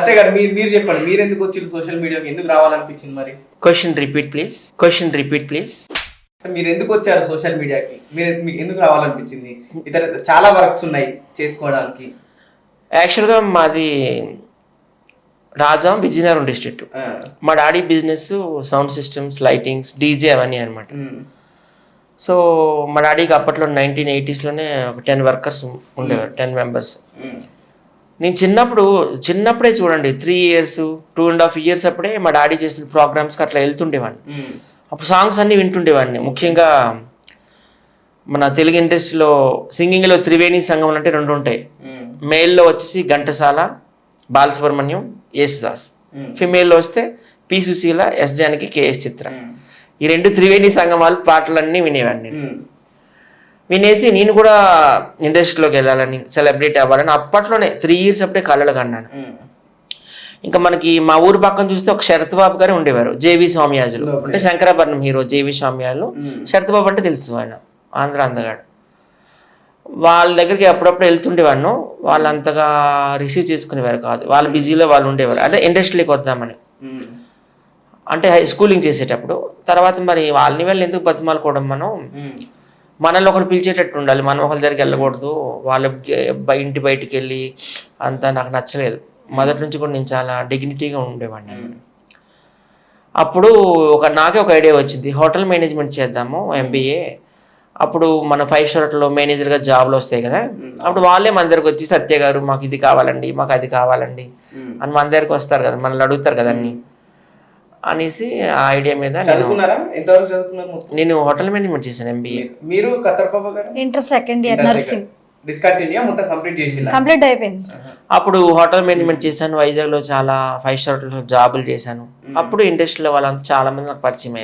అంతే కదా, మీరు చెప్పండి, మీరు ఎందుకు వచ్చి సోషల్ మీడియాకి ఎందుకు రావాలనిపించింది మరి? Question repeat please. మీరు ఎందుకు వచ్చారు సోషల్ మీడియాకి? మీకు ఎందుకు రావాలనిపించింది? ఇతర చాలా వర్క్స్ ఉన్నాయి చేసుకోవడానికి. యాక్చువల్గా మాది రాజాం విజయనగరం డిస్ట్రిక్ట్. మా daddy business sound systems, lightings, DJ అవన్నీ అనమాట. సో మా డాడీకి అప్పట్లో 1980sలోనే ఒక 10 వర్కర్స్ ఉండేవారు, 10 మెంబర్స్. నేను చిన్నప్పుడే చూడండి 3 years 2.5 years అప్పుడే మా డాడీ చేసిన ప్రోగ్రామ్స్కి అట్లా వెళ్తుండేవాడిని. అప్పుడు సాంగ్స్ అన్నీ వింటుండేవాడిని. ముఖ్యంగా మన తెలుగు ఇండస్ట్రీలో సింగింగ్లో త్రివేణి సంఘం అంటే 2 ఉంటాయి. మేల్లో వచ్చేసి ఘంటసాల, బాలసుబ్రహ్మణ్యం, యేసుదాస్. ఫిమేల్లో వస్తే P Susheela, S Janaki, K S Chithra. ఈ 2 త్రివేణి సంఘం వాళ్ళు పాటలన్నీ వినేవాడిని. వినేసి నేను కూడా ఇండస్ట్రీలోకి వెళ్ళాలని, సెలబ్రిటీ అవ్వాలని అప్పట్లోనే 3 years అప్పుడే కళ్ళలు కన్నాను. ఇంకా మనకి మా ఊరు పక్కన చూస్తే ఒక శరత్ బాబు గారు ఉండేవారు, జేవి స్వామియాజులు అంటే శంకరాభరణం హీరో జేవి స్వామియాజులు. శరత్ బాబు అంటే తెలుసు, ఆయన ఆంధ్ర అందగాడు. వాళ్ళ దగ్గరికి అప్పుడప్పుడు వెళ్తుండేవాడిను. వాళ్ళు అంతగా రిసీవ్ చేసుకునేవారు కాదు, వాళ్ళ బిజీలో వాళ్ళు ఉండేవారు. అదే ఇండస్ట్రీలోకి వద్దామని, అంటే స్కూలింగ్ చేసేటప్పుడు. తర్వాత మరి వాళ్ళని వెళ్ళి ఎందుకు బతిమాలుకోవడం, మనల్ని ఒకరు పిలిచేటట్టు ఉండాలి, మనం ఒకరి దగ్గరికి వెళ్ళకూడదు. వాళ్ళ ఇంటి బయటికి వెళ్ళి అంతా నాకు నచ్చలేదు. మొదటి నుంచి కూడా నేను చాలా డిగ్నిటీగా ఉండేవాడిని. అప్పుడు నాకే ఒక ఐడియా వచ్చింది, హోటల్ మేనేజ్మెంట్ చేద్దాము MBA. అప్పుడు మన 5 star హోటల్లో మేనేజర్గా జాబ్లు వస్తాయి కదా, అప్పుడు వాళ్ళే మన దగ్గరకు వచ్చి సత్య గారు మాకు ఇది కావాలండి, మాకు అది కావాలండి అని మన దగ్గరకు వస్తారు కదా, మనల్ని అడుగుతారు కదా అన్ని అనేసి ఆ ఐడియా మీద నేను హోటల్ మేనేజ్మెంట్ చేశాను MBA. మీరు inter second year nursing complete అయిపోయింది. అప్పుడు హోటల్ మేనేజ్మెంట్ చేశాను. వైజాగ్లో చాలా 5 star హోటల్లో జాబులు చేశాను. అప్పుడు ఇండస్ట్రీలో వాళ్ళంతా చాలా మంది నాకు పరిచయం అయ్యారు.